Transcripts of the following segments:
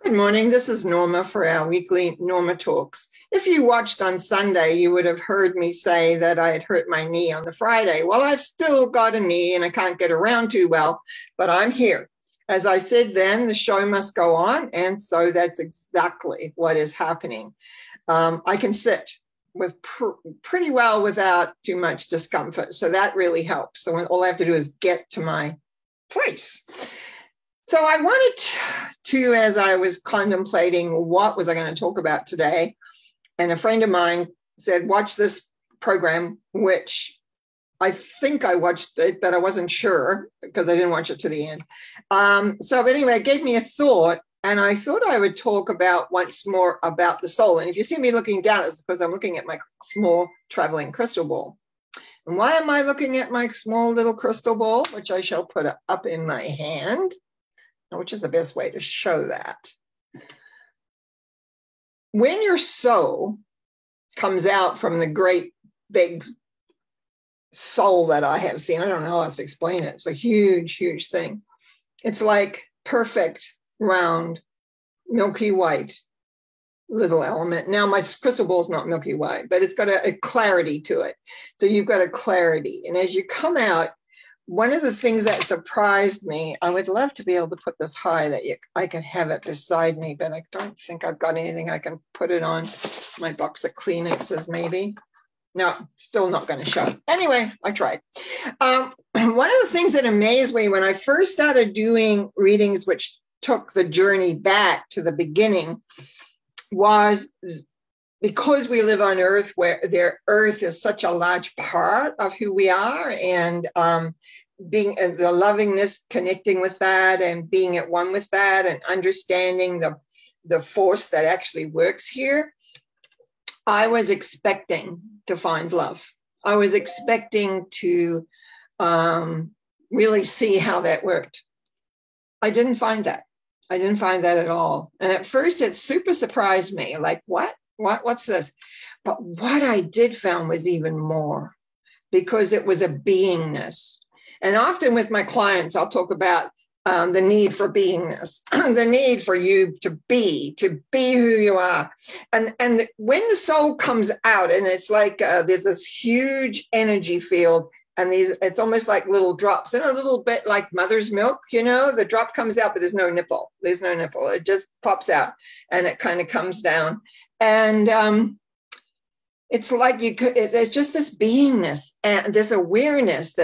Good morning. This is Norma for our weekly Norma Talks. If you watched on Sunday, you would have heard me say that I had hurt my knee on the Friday. Well, I've still got a knee and I can't get around too well, but I'm here. As I said then, the show must go on, and so that's exactly what is happening. I can sit with pretty well without too much discomfort, so that really helps. So all I have to do is get to my place. So I wanted to, as I was contemplating what was I going to talk about today, and a friend of mine said, watch this program, which I think I watched it, but I wasn't sure because I didn't watch it to the end. But anyway, it gave me a thought, and I thought I would talk about once more about the soul. And if you see me looking down, it's because I'm looking at my small traveling crystal ball. And why am I looking at my small little crystal ball, which I shall put up in my hand? Which is the best way to show that. When your soul comes out from the great big soul that I have seen, I don't know how else to explain it. It's a huge, huge thing. It's like perfect, round, milky white little element. Now, my crystal ball is not milky white, but it's got a clarity to it. So you've got a clarity. And as you come out, one of the things that surprised me, I would love to be able to put this high that I could have it beside me, but I don't think I've got anything I can put it on. My box of Kleenexes, maybe. No, still not going to show. Anyway, I tried. One of the things that amazed me when I first started doing readings, which took the journey back to the beginning, was because we live on Earth, where Earth is such a large part of who we are, and being the lovingness, connecting with that, and being at one with that, and understanding the force that actually works here. I was expecting to find love. I was expecting to really see how that worked. I didn't find that. I didn't find that at all. And at first, it super surprised me. Like, what's this? But what I did found was even more, because it was a beingness. And often with my clients, I'll talk about the need for beingness, the need for you to be who you are. And when the soul comes out, and it's like there's this huge energy field, and it's almost like little drops, and a little bit like mother's milk, the drop comes out, but there's no nipple. There's no nipple. It just pops out, and it kind of comes down. And it's like there's just this beingness and this awareness,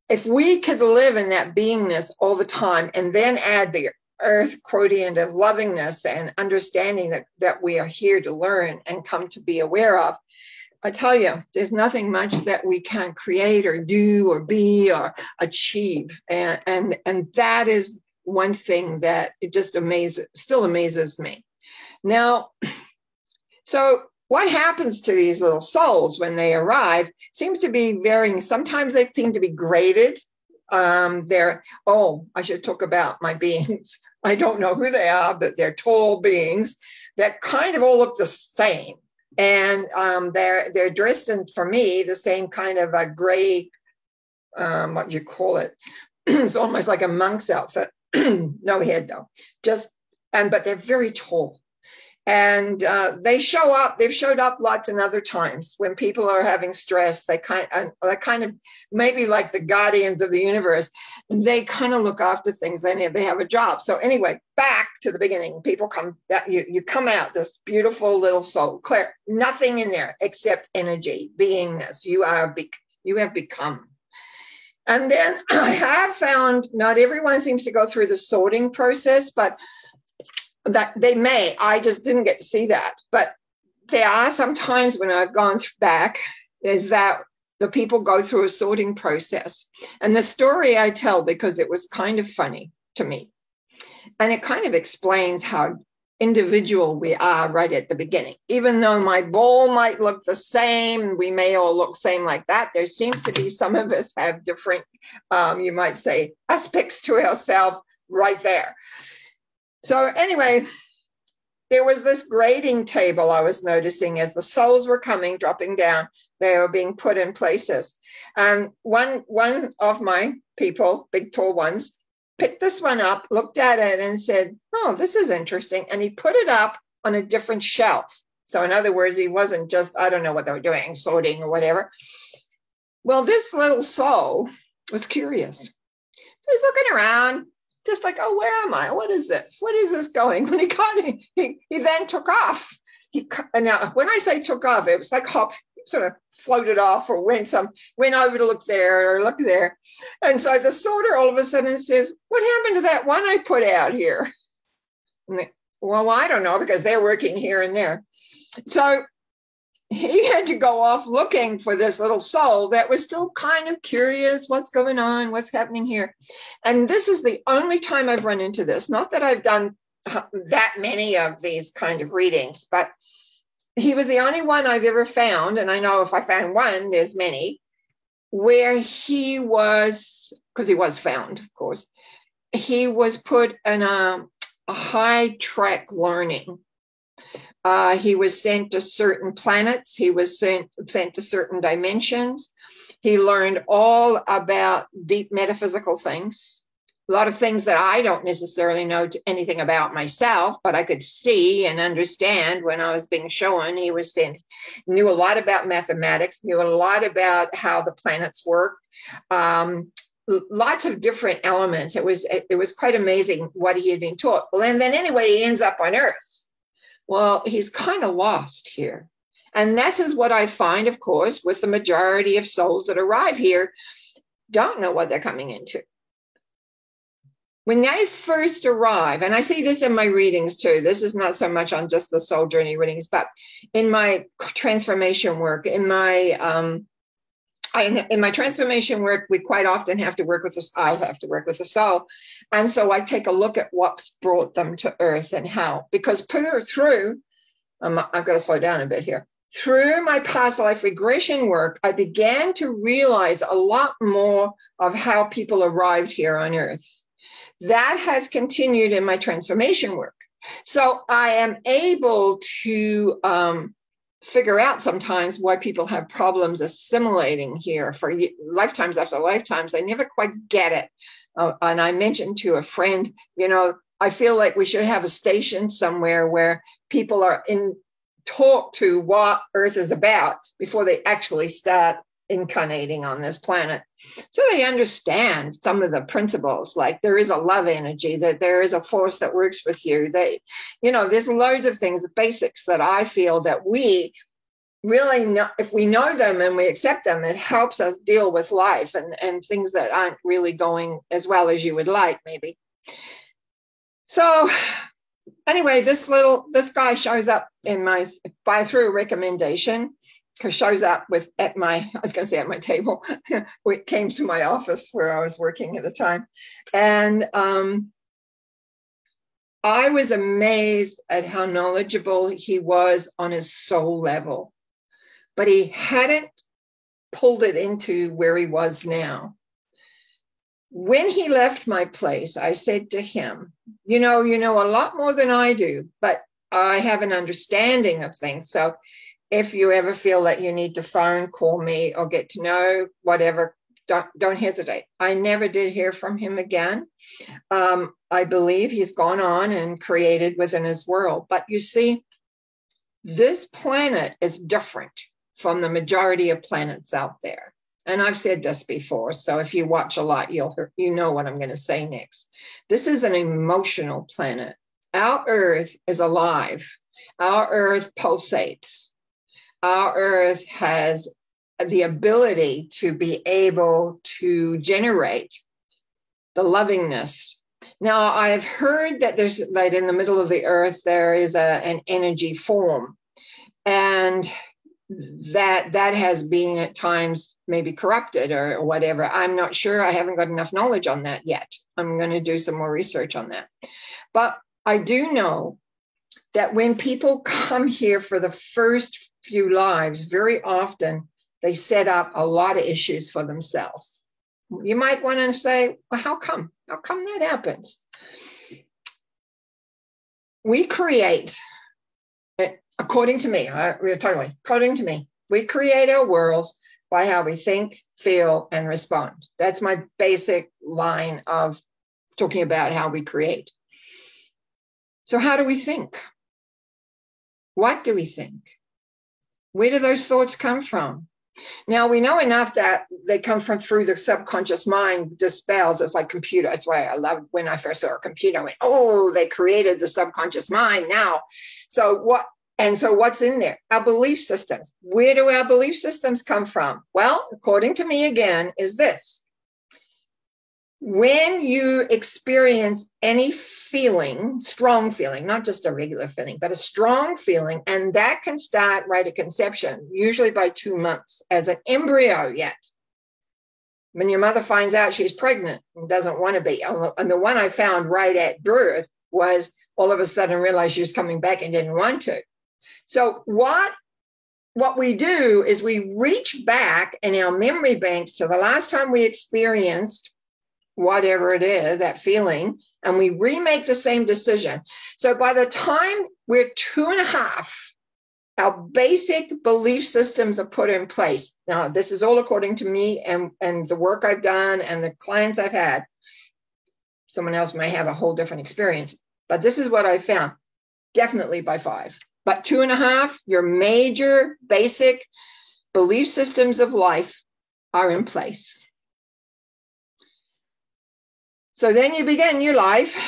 if we could live in that beingness all the time, and then add the earth quotient of lovingness and understanding that we are here to learn and come to be aware of, I tell you, there's nothing much that we can't create or do or be or achieve. And that is one thing that it just still amazes me. Now, so what happens to these little souls when they arrive seems to be varying. Sometimes they seem to be graded. I should talk about my beings. I don't know who they are, but they're tall beings that kind of all look the same. And they're dressed in, for me, the same kind of a gray, what do you call it? It's almost like a monk's outfit. No head though. But they're very tall. And they've showed up lots and other times when people are having stress. They kind of maybe like the guardians of the universe. They kind of look after things, and they have a job. So anyway, back to the beginning. People come, you come out, this beautiful little soul, clear, nothing in there except energy, beingness. You have become. And then I have found not everyone seems to go through the sorting process, but that they may. I just didn't get to see that. But there are some times when I've gone back, is that the people go through a sorting process. And the story I tell, because it was kind of funny to me, and it kind of explains how individual we are right at the beginning. Even though my ball might look the same, we may all look same like that, there seems to be some of us have different, you might say, aspects to ourselves right there. So anyway, there was this grading table I was noticing as the souls were coming, dropping down, they were being put in places. And one of my people, big tall ones, picked this one up, looked at it and said, oh, this is interesting. And he put it up on a different shelf. So in other words, he wasn't just, I don't know what they were doing, sorting or whatever. Well, this little soul was curious. So he's looking around, just like, oh, where am I? What is this? What is this going? When he got it, he then took off. Now, when I say took off, it was like hop, sort of floated off or went over to look there or look there. And so the sorter all of a sudden says, what happened to that one I put out here? Well, I don't know, because they're working here and there. So he had to go off looking for this little soul that was still kind of curious, what's going on, what's happening here. And this is the only time I've run into this. Not that I've done that many of these kind of readings, but he was the only one I've ever found, and I know if I found one, there's many, where he was, because he was found, of course, he was put in a high track learning. He was sent to certain planets. He was sent to certain dimensions. He learned all about deep metaphysical things. A lot of things that I don't necessarily know anything about myself, but I could see and understand when I was being shown. He was sent, knew a lot about mathematics, knew a lot about how the planets work, lots of different elements. It was quite amazing what he had been taught. Well, and then anyway, he ends up on Earth. Well, he's kind of lost here. And this is what I find, of course, with the majority of souls that arrive here, don't know what they're coming into. When they first arrive, and I see this in my readings too, this is not so much on just the soul journey readings, but in my transformation work, in my transformation work, we quite often have to work with this. I have to work with the soul. And so I take a look at what's brought them to Earth and how, because through, I've got to slow down a bit here. Through my past life regression work, I began to realize a lot more of how people arrived here on Earth. That has continued in my transformation work. So I am able to figure out sometimes why people have problems assimilating here for lifetimes after lifetimes. I never quite get it. And I mentioned to a friend, I feel like we should have a station somewhere where people are taught to what Earth is about before they actually start incarnating on this planet, so they understand some of the principles, like there is a love energy, that there is a force that works with you, there's loads of things, the basics that I feel that we really know. If we know them and we accept them, it helps us deal with life and things that aren't really going as well as you would like, maybe. So anyway, this guy shows up in through recommendation, shows up at my table. It came to my office where I was working at the time. And I was amazed at how knowledgeable he was on his soul level, but he hadn't pulled it into where he was now. When he left my place, I said to him, you know a lot more than I do, but I have an understanding of things. So if you ever feel that you need to phone, call me, or get to know, whatever, don't hesitate. I never did hear from him again. I believe he's gone on and created within his world. But you see, this planet is different from the majority of planets out there. And I've said this before, so if you watch a lot, you know what I'm going to say next. This is an emotional planet. Our Earth is alive. Our Earth pulsates. Our Earth has the ability to be able to generate the lovingness. Now, I've heard that there's, like, in the middle of the Earth, there is an energy form, and that has been at times maybe corrupted or whatever. I'm not sure. I haven't got enough knowledge on that yet. I'm going to do some more research on that. But I do know that when people come here for the first few lives, very often they set up a lot of issues for themselves. You might want to say, well, how come? How come that happens? We create, according to me, we create our worlds by how we think, feel, and respond. That's my basic line of talking about how we create. So how do we think? What do we think? Where do those thoughts come from? Now, we know enough that they come from through the subconscious mind, dispels. It's like computer. That's why I loved when I first saw a computer. I went, oh, they created the subconscious mind now. So what's in there? Our belief systems. Where do our belief systems come from? Well, according to me, again, is this. When you experience any feeling, strong feeling, not just a regular feeling, but a strong feeling, and that can start right at conception, usually by 2 months, as an embryo yet. When your mother finds out she's pregnant and doesn't want to be, and the one I found right at birth was all of a sudden realized she was coming back and didn't want to. So what we do is we reach back in our memory banks to the last time we experienced whatever it is, that feeling, and we remake the same decision. So by the time we're 2.5, our basic belief systems are put in place. Now, this is all according to me and the work I've done and the clients I've had. Someone else may have a whole different experience, but this is what I found, definitely by 5. But 2.5, your major basic belief systems of life are in place. So then you begin your life.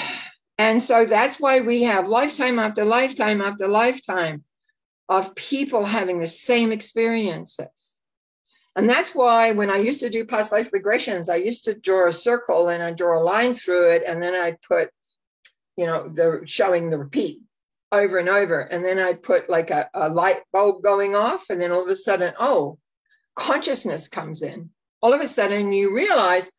And so that's why we have lifetime after lifetime after lifetime of people having the same experiences. And that's why when I used to do past life regressions, I used to draw a circle and I'd draw a line through it. And then I'd put, showing the repeat over and over. And then I'd put like a light bulb going off. And then all of a sudden, consciousness comes in. All of a sudden you realize,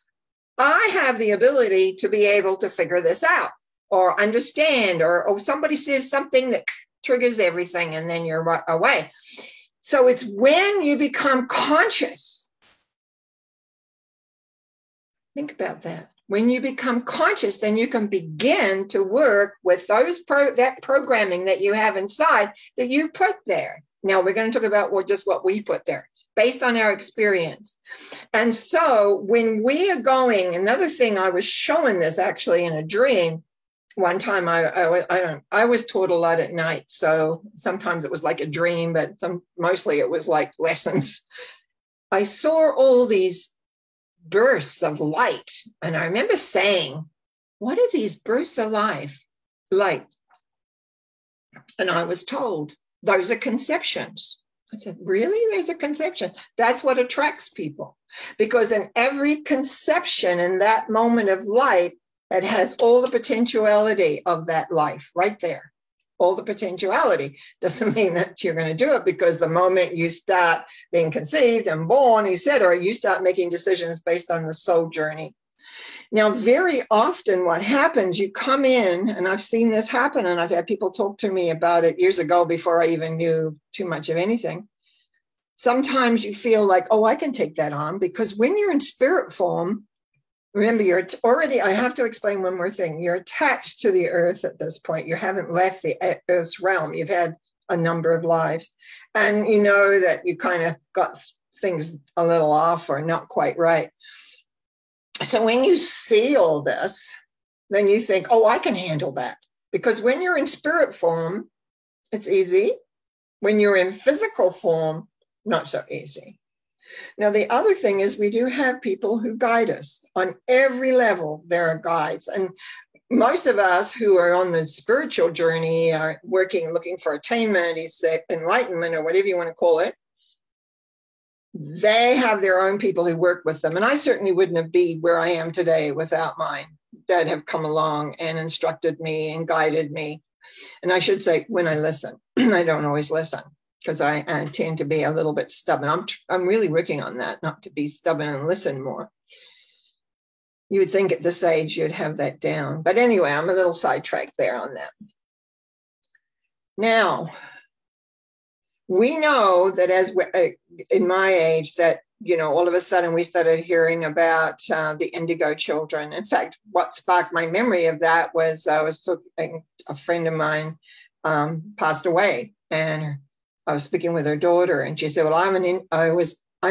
I have the ability to be able to figure this out or understand, or somebody says something that triggers everything and then you're away. So it's when you become conscious. Think about that. When you become conscious, then you can begin to work with that programming that you have inside that you put there. Now we're going to talk about what we put there, based on our experience. And so when we are going, another thing, I was showing this actually in a dream one time. I was taught a lot at night, so sometimes it was like a dream, but mostly it was like lessons. I saw all these bursts of light, and I remember saying, what are these bursts of light? And I was told, those are conceptions. I said, really? There's a conception. That's what attracts people. Because in every conception, in that moment of light, it has all the potentiality of that life right there. All the potentiality. Doesn't mean that you're going to do it, because the moment you start being conceived and born, etc., you start making decisions based on the soul journey. Now, very often what happens, you come in, and I've seen this happen, and I've had people talk to me about it years ago before I even knew too much of anything. Sometimes you feel like, I can take that on, because when you're in spirit form, remember, I have to explain one more thing. You're attached to the earth at this point. You haven't left the earth's realm. You've had a number of lives, and you know that you kind of got things a little off or not quite right. So when you see all this, then you think, I can handle that. Because when you're in spirit form, it's easy. When you're in physical form, not so easy. Now, the other thing is we do have people who guide us on every level. There are guides. And most of us who are on the spiritual journey are looking for attainment, enlightenment, or whatever you want to call it. They have their own people who work with them. And I certainly wouldn't be where I am today without mine that have come along and instructed me and guided me. And I should say, when I listen, I don't always listen, because I tend to be a little bit stubborn. I'm really working on that, not to be stubborn and listen more. You would think at this age you'd have that down. But anyway, I'm a little sidetracked there on that. Now, we know that as in my age that, all of a sudden we started hearing about the indigo children. In fact, what sparked my memory of that was I was talking, a friend of mine passed away, and I was speaking with her daughter, and she said, well, I'm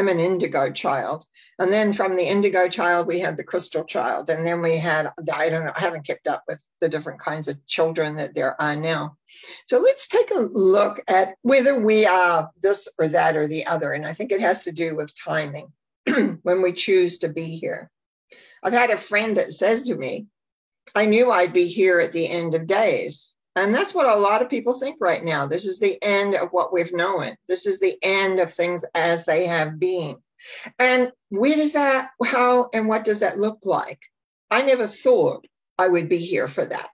an indigo child. And then from the indigo child, we had the crystal child. And then we had, I don't know, I haven't kept up with the different kinds of children that there are now. So let's take a look at whether we are this or that or the other. And I think it has to do with timing when we choose to be here. I've had a friend that says to me, I knew I'd be here at the end of days. And that's what a lot of people think right now. This is the end of what we've known. This is the end of things as they have been. And where does that, how and what does that look like? I never thought I would be here for that.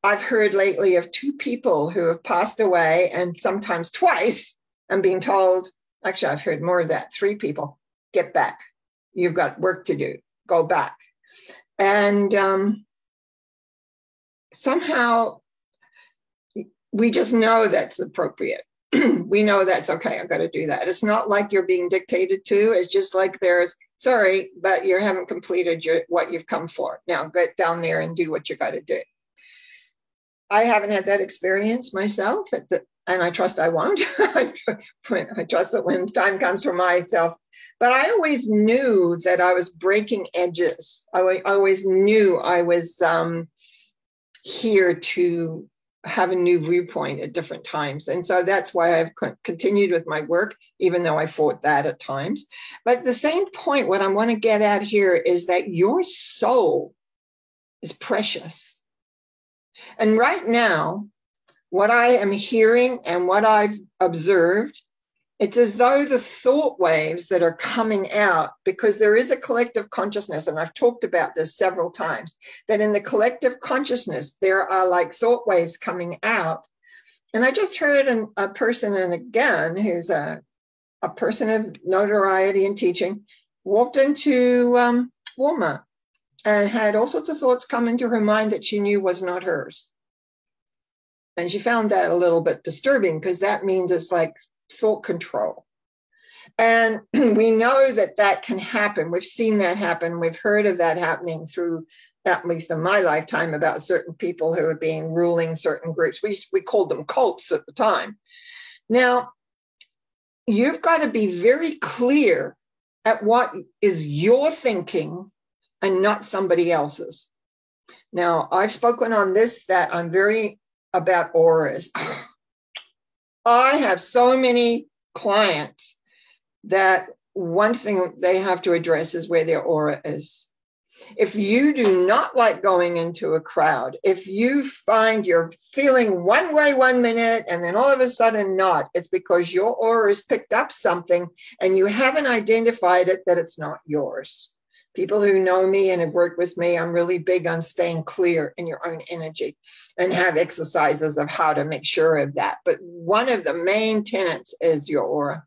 I've heard lately of 2 people who have passed away, and sometimes twice, and being told, actually, I've heard more of that, 3 people, get back. You've got work to do, go back. And somehow we just know that's appropriate. We know that's okay. I've got to do that. It's not like you're being dictated to. It's just like there's, sorry, but you haven't completed what you've come for. Now get down there and do what you got to do. I haven't had that experience myself, and I trust I won't. I trust that when time comes for myself. But I always knew that I was breaking edges. I always knew I was here to have a new viewpoint at different times. And so that's why I've continued with my work, even though I fought that at times. But at the same point, what I want to get at here is that your soul is precious. And right now, what I am hearing and what I've observed, it's as though the thought waves that are coming out, because there is a collective consciousness, and I've talked about this several times, that in the collective consciousness, there are like thought waves coming out. And I just heard a person, and again, who's a person of notoriety and teaching, walked into Walmart and had all sorts of thoughts come into her mind that she knew was not hers. And she found that a little bit disturbing, because that means it's like thought control. And we know that that can happen. We've seen that happen. We've heard of that happening through, at least in my lifetime, about certain people who have been ruling certain groups. We called them cults at the time. Now, you've got to be very clear at what is your thinking and not somebody else's. Now, I've spoken on this, that I'm very about auras. I have so many clients that one thing they have to address is where their aura is. If you do not like going into a crowd, if you find you're feeling one way 1 minute and then all of a sudden not, it's because your aura has picked up something and you haven't identified it, that it's not yours. People who know me and have worked with me, I'm really big on staying clear in your own energy and have exercises of how to make sure of that. But one of the main tenets is your aura.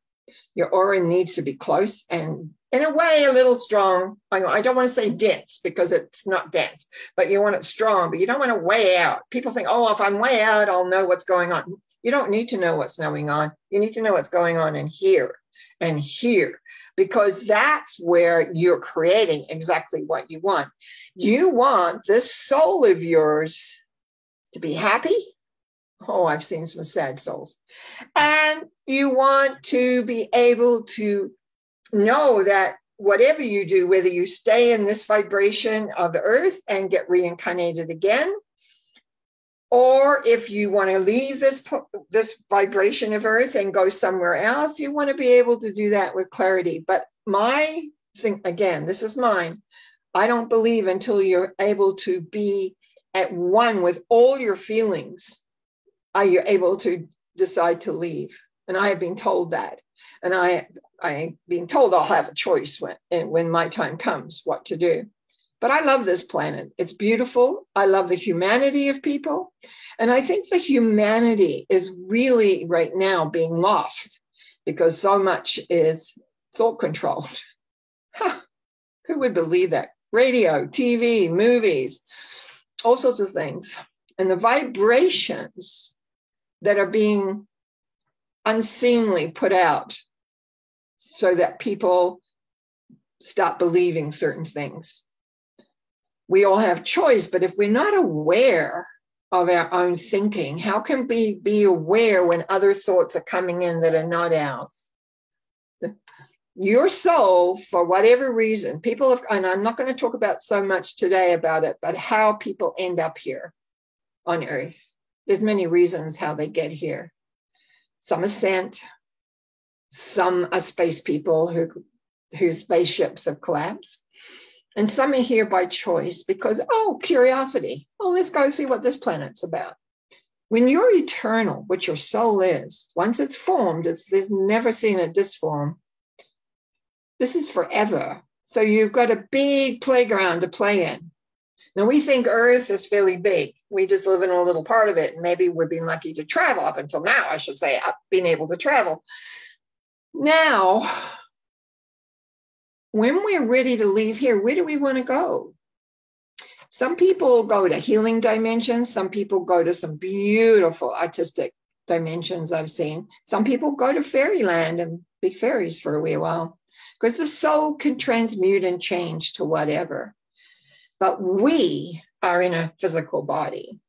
Your aura needs to be close and, in a way, a little strong. I don't want to say dense, because it's not dense, but you want it strong, but you don't want to weigh out. People think, oh, if I'm way out, I'll know what's going on. You don't need to know what's going on. You need to know what's going on in here and here, because that's where you're creating exactly what you want. You want this soul of yours to be happy. Oh, I've seen some sad souls. And you want to be able to know that whatever you do, whether you stay in this vibration of the earth and get reincarnated again, or if you want to leave this vibration of earth and go somewhere else, you want to be able to do that with clarity. But my thing, again, this is mine. I don't believe until you're able to be at one with all your feelings, are you able to decide to leave. And I have been told that. And I ain't being told I'll have a choice when my time comes, what to do. But I love this planet. It's beautiful. I love the humanity of people. And I think the humanity is really right now being lost, because so much is thought controlled. Who would believe that? Radio, TV, movies, all sorts of things. And the vibrations that are being unseemly put out so that people stop believing certain things. We all have choice, but if we're not aware of our own thinking, how can we be aware when other thoughts are coming in that are not ours? Your soul, for whatever reason, people have, and I'm not going to talk about so much today about it, but how people end up here on Earth. There's many reasons how they get here. Some are sent, some are space people whose spaceships have collapsed, and some are here by choice because, oh, curiosity. Oh, let's go see what this planet's about. When you're eternal, what your soul is, once it's formed, there's never seen it disform. This is forever. So you've got a big playground to play in. Now, we think Earth is fairly big. We just live in a little part of it. And maybe we've been lucky to travel up until now, I should say, I've been able to travel. Now, when we're ready to leave here, where do we want to go? Some people go to healing dimensions. Some people go to some beautiful artistic dimensions I've seen. Some people go to fairyland and be fairies for a wee while, because the soul can transmute and change to whatever. But we are in a physical body.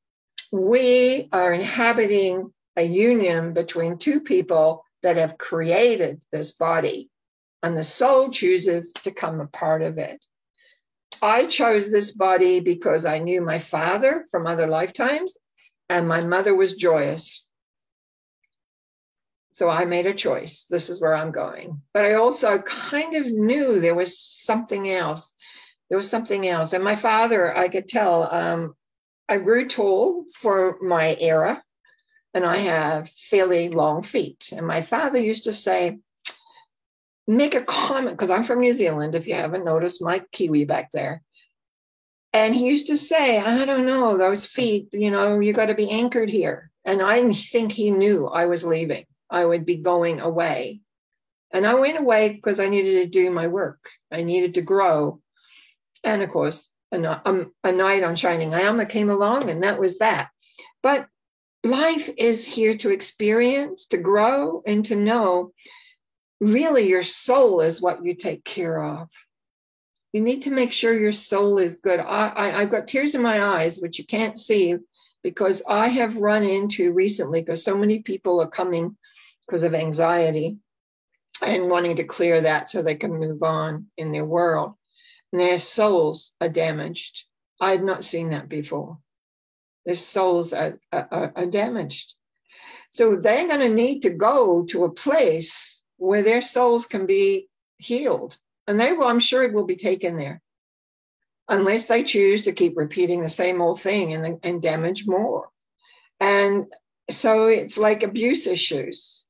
We are inhabiting a union between two people that have created this body, and the soul chooses to come a part of it. I chose this body because I knew my father from other lifetimes, and my mother was joyous. So I made a choice. This is where I'm going. But I also kind of knew there was something else. There was something else. And my father, I could tell, I grew tall for my era, and I have fairly long feet. And my father used to say, make a comment, because I'm from New Zealand, if you haven't noticed my Kiwi back there. And he used to say, I don't know, those feet, you got to be anchored here. And I think he knew I was leaving. I would be going away. And I went away because I needed to do my work. I needed to grow. And of course, a knight on shining armor came along, and that was that. But life is here to experience, to grow, and to know really your soul is what you take care of. You need to make sure your soul is good. I've got tears in my eyes, which you can't see, because I have run into recently, because so many people are coming because of anxiety and wanting to clear that so they can move on in their world. And their souls are damaged. I had not seen that before. Their souls are damaged. So they're going to need to go to a place where their souls can be healed. And they will, I'm sure it will be taken there, unless they choose to keep repeating the same old thing and damage more. And so it's like abuse issues.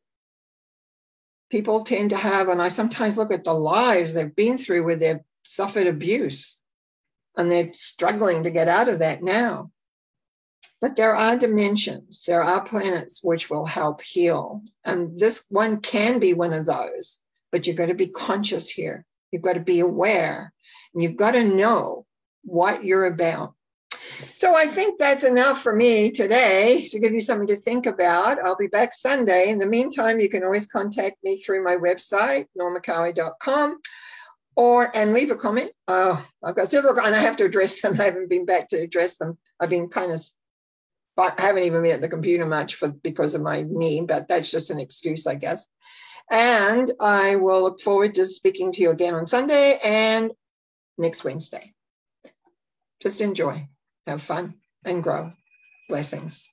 People tend to have, and I sometimes look at the lives they've been through where they've suffered abuse, and they're struggling to get out of that now. But there are dimensions, there are planets which will help heal. And this one can be one of those, but you've got to be conscious here. You've got to be aware, and you've got to know what you're about. So I think that's enough for me today to give you something to think about. I'll be back Sunday. In the meantime, you can always contact me through my website, normacowie.com, and leave a comment. I've got several, and I have to address them. I haven't been back to address them. I've been I haven't even been at the computer much because of my knee, but that's just an excuse, I guess. And I will look forward to speaking to you again on Sunday and next Wednesday. Just enjoy, have fun, and grow. Blessings.